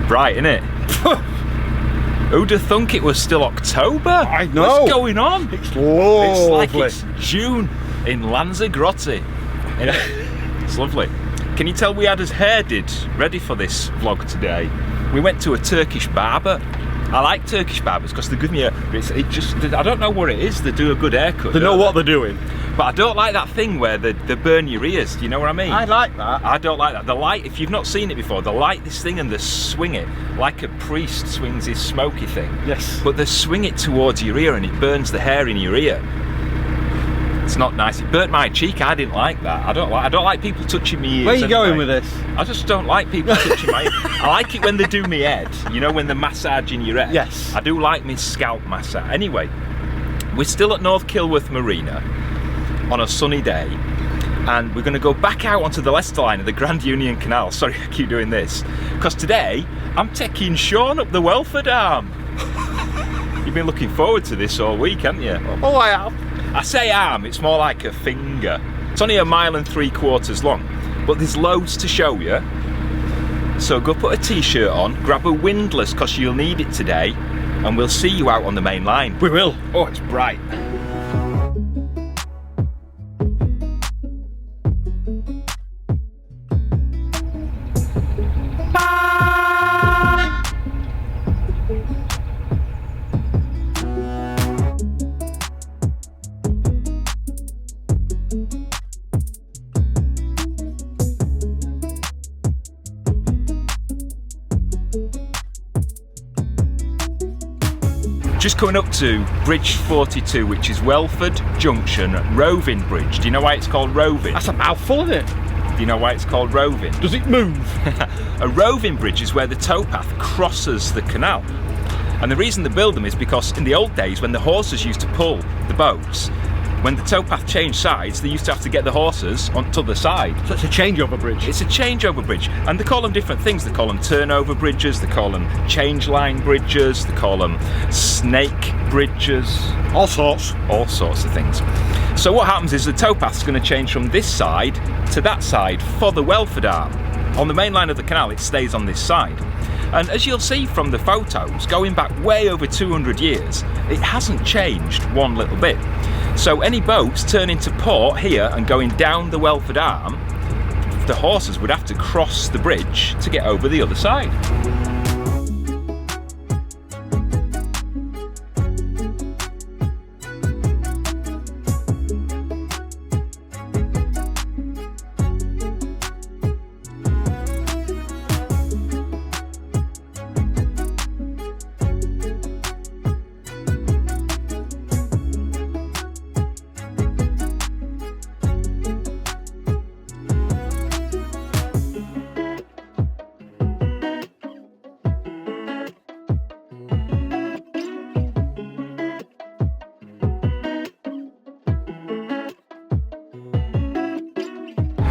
bright, isn't it? Who'd have thunk it was still October? I know. What's going on? It's lovely. It's like it's June in Lanzarote. It's lovely. Can you tell we had his hair did ready for this vlog today? We went to a Turkish barber. I like Turkish barbers because they give me I don't know what it is, they do a good haircut. They know what they're doing. But I don't like that thing where they burn your ears, do you know what I mean? I like that. I don't like that. The light, if you've not seen it before, they light this thing and they swing it like a priest swings his smoky thing. Yes. But they swing it towards your ear and it burns the hair in your ear. It's not nice. It burnt my cheek. I didn't like that. I don't like people touching me ears. Where are you going with this? I just don't like people touching my ear. I like it when they do me head. You know, when they're massaging your head. Yes. I do like me scalp massage. Anyway, we're still at North Kilworth Marina on a sunny day, and we're going to go back out onto the Leicester line of the Grand Union Canal. Sorry, I keep doing this because today I'm taking Sean up the Welford Arm. You've been looking forward to this all week, haven't you? Oh, I have. I say arm, it's more like a finger. It's only 1 3/4 miles long, but there's loads to show you. So go put a t-shirt on, grab a windlass because you'll need it today, and we'll see you out on the main line. We will. Oh, it's bright. Just coming up to Bridge 42, which is Welford Junction Roving Bridge. Do you know why it's called roving? That's a mouthful, isn't it? Do you know why it's called roving? Does it move? A roving bridge is where the towpath crosses the canal. And the reason they build them is because in the old days, when the horses used to pull the boats, when the towpath changed sides, they used to have to get the horses onto the side. So it's a changeover bridge. It's a changeover bridge, and they call them different things. They call them turnover bridges, they call them change line bridges, they call them snake bridges. All sorts of things. So what happens is the towpath's going to change from this side to that side for the Welford Arm. On the main line of the canal, it stays on this side. And as you'll see from the photos, going back way over 200 years, it hasn't changed one little bit. So any boats turning to port here and going down the Welford Arm, the horses would have to cross the bridge to get over the other side.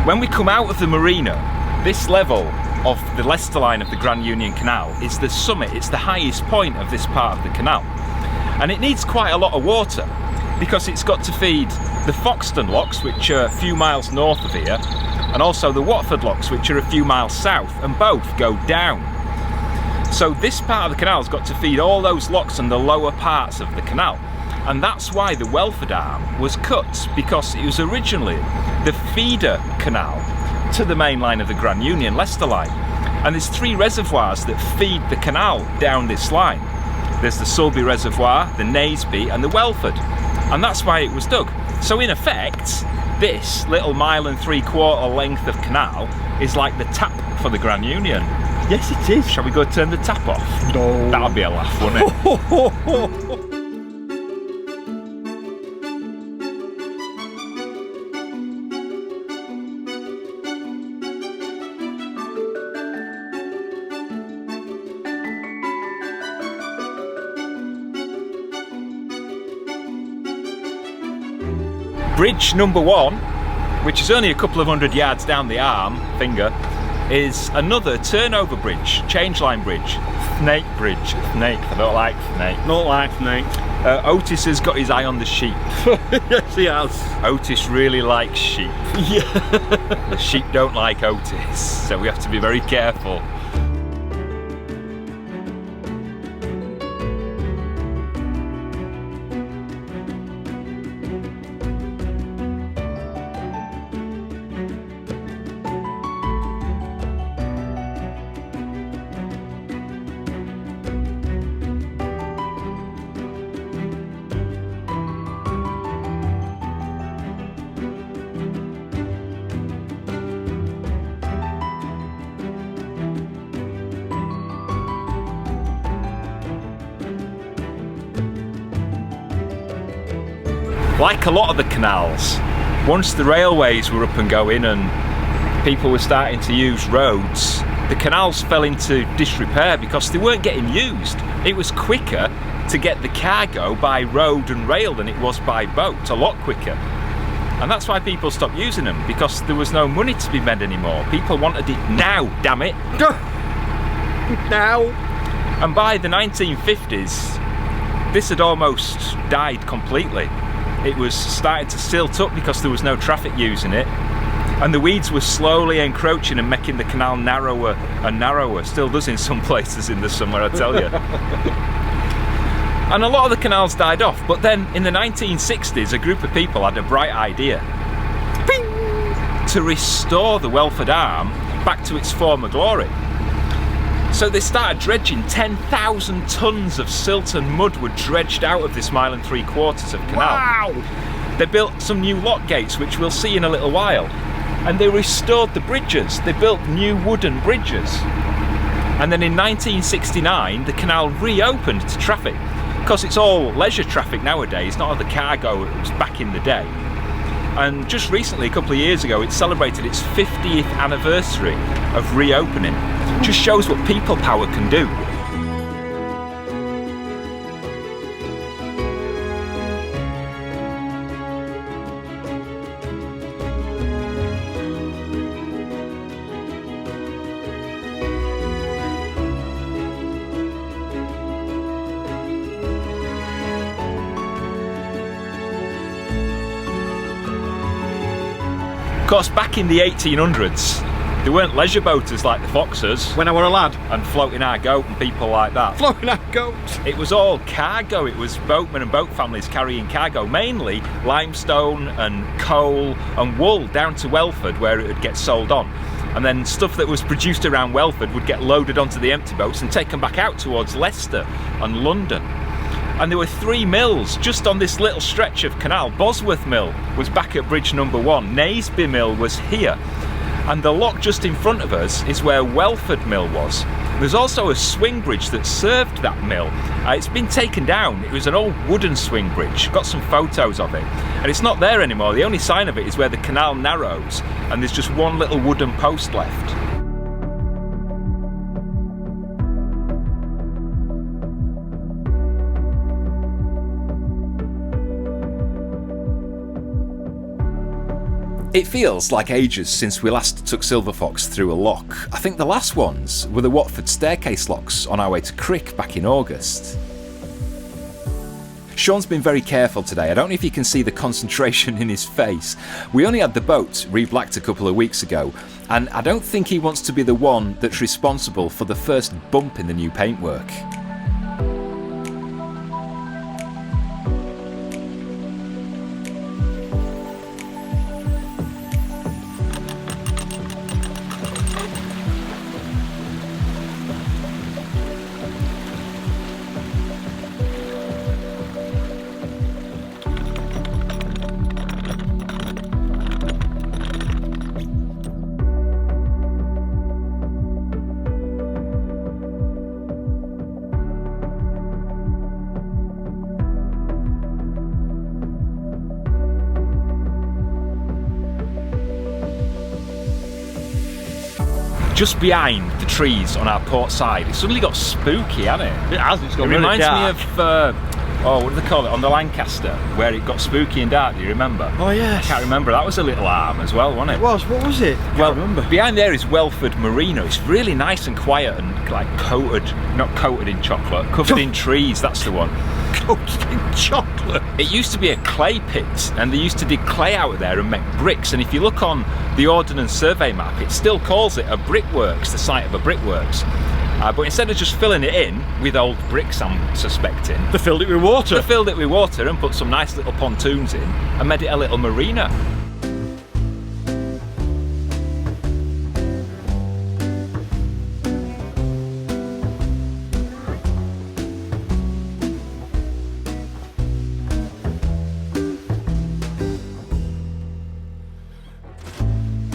When we come out of the marina, this level of the Leicester line of the Grand Union Canal is the summit, it's the highest point of this part of the canal. And it needs quite a lot of water because it's got to feed the Foxton locks, which are a few miles north of here, and also the Watford locks, which are a few miles south, and both go down. So this part of the canal has got to feed all those locks and the lower parts of the canal. And that's why the Welford Arm was cut, because it was originally the feeder canal to the main line of the Grand Union, Leicester line. And there's 3 reservoirs that feed the canal down this line. There's the Sulby Reservoir, the Naseby and the Welford. And that's why it was dug. So in effect, this little 1 3/4 length of canal is like the tap for the Grand Union. Yes, it is. Shall we go turn the tap off? No. That'll be a laugh, wouldn't it? Bridge number 1, which is only a couple of 100 yards down the arm, finger, is another turnover bridge, change line bridge, snake bridge. Snake, I don't like snake. Not like snake. Otis has got his eye on the sheep. Yes, he has. Otis really likes sheep. Yeah. The sheep don't like Otis, so we have to be very careful. Like a lot of the canals, once the railways were up and going and people were starting to use roads, the canals fell into disrepair because they weren't getting used. It was quicker to get the cargo by road and rail than it was by boat, a lot quicker. And that's why people stopped using them, because there was no money to be made anymore. People wanted it now, damn it. Now. And by the 1950s, this had almost died completely. It was starting to silt up because there was no traffic using it. And the weeds were slowly encroaching and making the canal narrower and narrower. Still does in some places in the summer, I tell you. And a lot of the canals died off. But then in the 1960s, a group of people had a bright idea. Bing! To restore the Welford Arm back to its former glory. So they started dredging. 10,000 tonnes of silt and mud were dredged out of this 1 3/4 of canal. Wow! They built some new lock gates, which we'll see in a little while. And they restored the bridges. They built new wooden bridges. And then in 1969, the canal reopened to traffic. Because it's all leisure traffic nowadays, not all the cargo it was back in the day. And just recently, a couple of years ago, it celebrated its 50th anniversary of reopening. Just shows what people power can do. Of course, back in the 1800s, there weren't leisure boaters like the Foxes When I were a lad. and Floating Our Goat and people like that. Floating our goats. It was all cargo. It was boatmen and boat families carrying cargo, mainly limestone and coal and wool down to Welford, where it would get sold on. And then stuff that was produced around Welford would get loaded onto the empty boats and taken back out towards Leicester and London. And there were 3 mills just on this little stretch of canal. Bosworth Mill was back at bridge number 1. Naseby Mill was here. And the lock just in front of us is where Welford Mill was. There's also a swing bridge that served that mill. It's been taken down. It was an old wooden swing bridge. Got some photos of it. And it's not there anymore. The only sign of it is where the canal narrows and there's just one little wooden post left. It feels like ages since we last took Silver Fox through a lock. I think the last ones were the Watford staircase locks on our way to Crick back in August. Sean's been very careful today. I don't know if you can see the concentration in his face. We only had the boat re-blacked a couple of weeks ago, and I don't think he wants to be the one that's responsible for the first bump in the new paintwork. Just behind the trees on our port side, it suddenly got spooky, hasn't it? It has, it's got It really reminds dark. me of, what do they call it, on the Lancaster, where it got spooky and dark, do you remember? Oh yes. I can't remember, that was a little arm as well, wasn't it? It was, what was it? Well, Can't remember. behind there is Welford Marina. It's really nice and quiet and like coated, not coated in chocolate, covered in trees, that's the one. Coated in chocolate. It used to be a clay pit and they used to dig clay out of there and make bricks, and if you look on the Ordnance Survey map it still calls it a brickworks, the site of a brickworks. But instead of just filling it in with old bricks, I'm suspecting, They filled it with water. they filled it with water and put some nice little pontoons in and made it a little marina.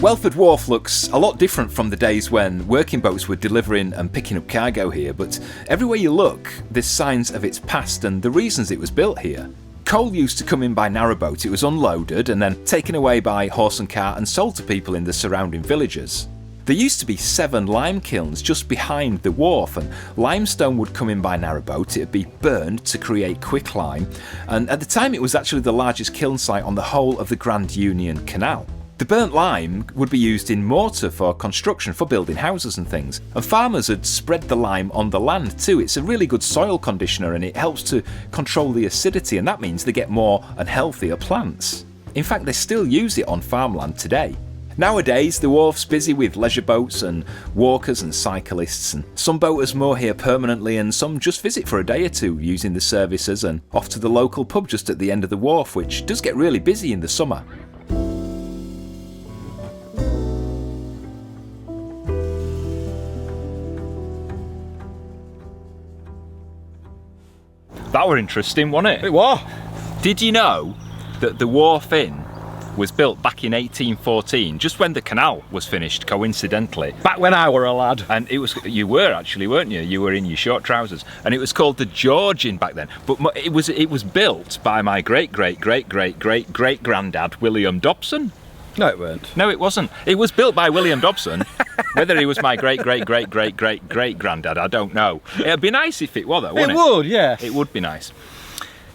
Welford Wharf looks a lot different from the days when working boats were delivering and picking up cargo here, but everywhere you look, there's signs of its past and the reasons it was built here. coal used to come in by narrowboat. It was unloaded and then taken away by horse and cart and sold to people in the surrounding villages. There used to be 7 lime kilns just behind the wharf, and limestone would come in by narrowboat. It would be burned to create quicklime, and at the time it was actually the largest kiln site on the whole of the Grand Union Canal. The burnt lime would be used in mortar for construction, for building houses and things, and farmers had spread the lime on the land too. It's a really good soil conditioner and it helps to control the acidity, and that means they get more and healthier plants. In fact, they still use it on farmland today. Nowadays, the wharf's busy with leisure boats and walkers and cyclists, and some boaters moor here permanently and some just visit for a day or two using the services and off to the local pub just at the end of the wharf, which does get really busy in the summer. That were interesting, wasn't it? It was. Did you know that the Wharf Inn was built back in 1814, just when the canal was finished, coincidentally? Back when I were a lad. And it was, you were actually, weren't you? You were in your short trousers. And it was called the George Inn back then. But it was built by my great-great-great-great-great-granddad, William Dobson. No, it weren't. No, it wasn't. It was built by William Dobson. Whether he was my great-great-great-great-great-great-granddad, I don't know. It'd be nice if it were, though, wouldn't it? It would, yeah. It would be nice.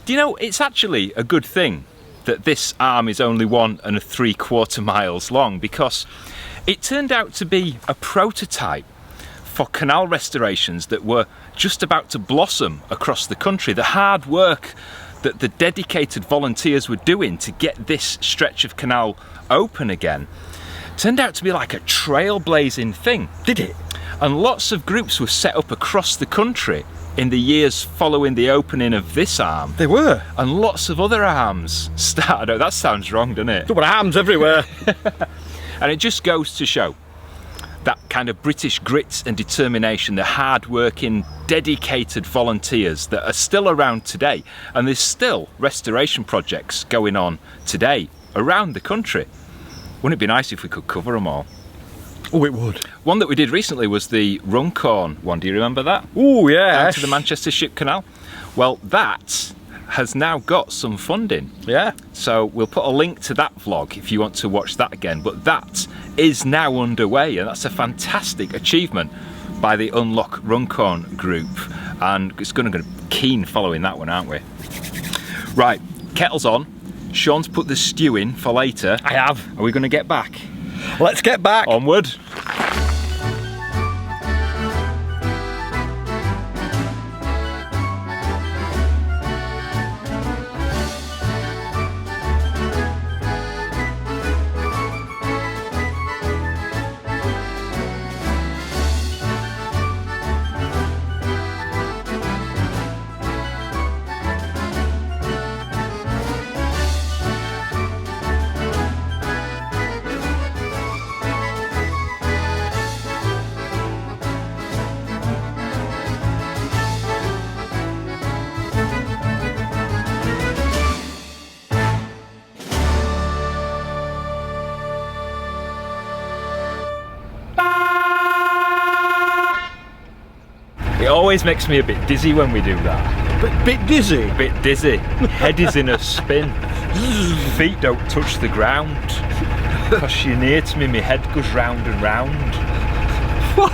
Do you know, it's actually a good thing that this arm is only 1 3/4 miles long, because it turned out to be a prototype for canal restorations that were just about to blossom across the country. The hard work that the dedicated volunteers were doing to get this stretch of canal open again turned out to be like a trailblazing thing. Did it? And lots of groups were set up across the country in the years following the opening of this arm. They were. And lots of other arms started out. That sounds wrong, doesn't it? There were arms everywhere. And it just goes to show that kind of British grit and determination, the hard-working, dedicated volunteers that are still around today. And there's still restoration projects going on today around the country. Wouldn't it be nice if we could cover them all? Oh, it would. One that we did recently was the Runcorn one. Do you remember that? Oh, yeah. Down to the Manchester Ship Canal. Well, that has now got some funding. Yeah. So we'll put a link to that vlog if you want to watch that again. But that is now underway, and that's a fantastic achievement by the Unlock Runcorn group. And it's going to be keen following that one, aren't we? Right, kettle's on. Sean's put the stew in for later. I have. Are we going to get back? Let's get back. Onward. It always makes me a bit dizzy when we do that. Bit dizzy? A bit dizzy. Head is in a spin. Feet don't touch the ground. Because you're near to me, my head goes round and round. What?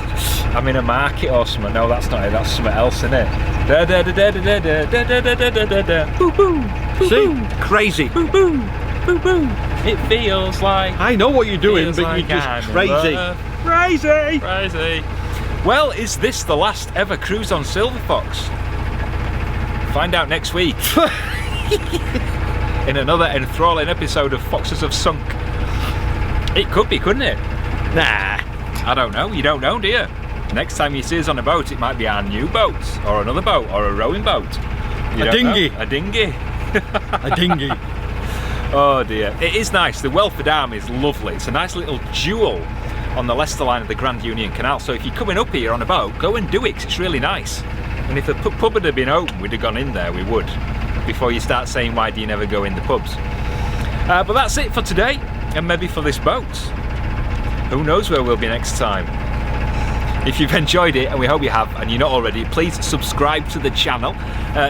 I'm in a market or something. No, that's not it. That's something else, isn't it? Da da da da da da da da da da da da da. Boo boo. See? Crazy. Boo boo. Boo boo. It feels like. I know what you're doing, feels but like you're just I'm in crazy. love. Crazy. Crazy. Well, is this the last ever cruise on Silver Fox? Find out next week. In another enthralling episode of Foxes Have Sunk. It could be, couldn't it? Nah. I don't know. You don't know, do you? Next time you see us on a boat, it might be our new boat, or another boat, or a rowing boat. You A don't dinghy. know. A dinghy. A dinghy. Oh dear. It is nice. The Welford Arm is lovely. It's a nice little jewel on the Leicester line of the Grand Union Canal. So if you're coming up here on a boat, go and do it, 'cause it's really nice. And if the pub had been open, we'd have gone in there, we would. Before you start saying, why do you never go in the pubs? But that's it for today, and maybe for this boat. Who knows where we'll be next time. If you've enjoyed it, and we hope you have, and you're not already, please subscribe to the channel,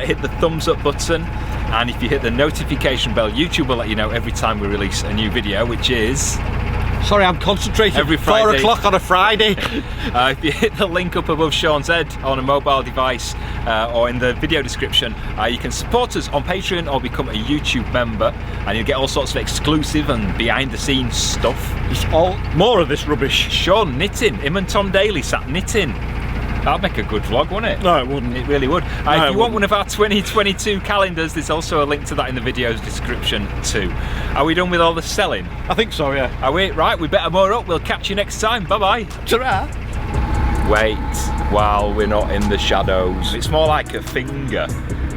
hit the thumbs up button, And if you hit the notification bell, YouTube will let you know every time we release a new video, which is... Sorry, I'm concentrating. Every 4 Friday. o'clock on a Friday. If you hit the link up above Sean's head on a mobile device or in the video description, you can support us on Patreon or become a YouTube member, and you'll get all sorts of exclusive and behind the scenes stuff. It's all more of this rubbish. Sean knitting, him and Tom Daly sat knitting. That'd make a good vlog, wouldn't it? No, it wouldn't. It really would. No, If you want one of our 2022 calendars, there's also a link to that in the video's description too. Are we done with all the selling? I think so, yeah. Are we? Right, we better moor up. We'll catch you next time. Bye-bye. Ta-ra! Wait while we're not in the shadows. It's more like a finger.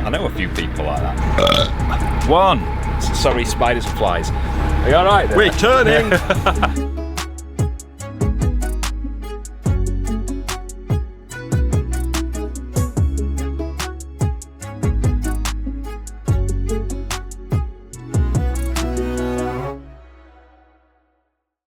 I know a few people like that. One. Sorry, spiders and flies. Are you alright there? We're turning!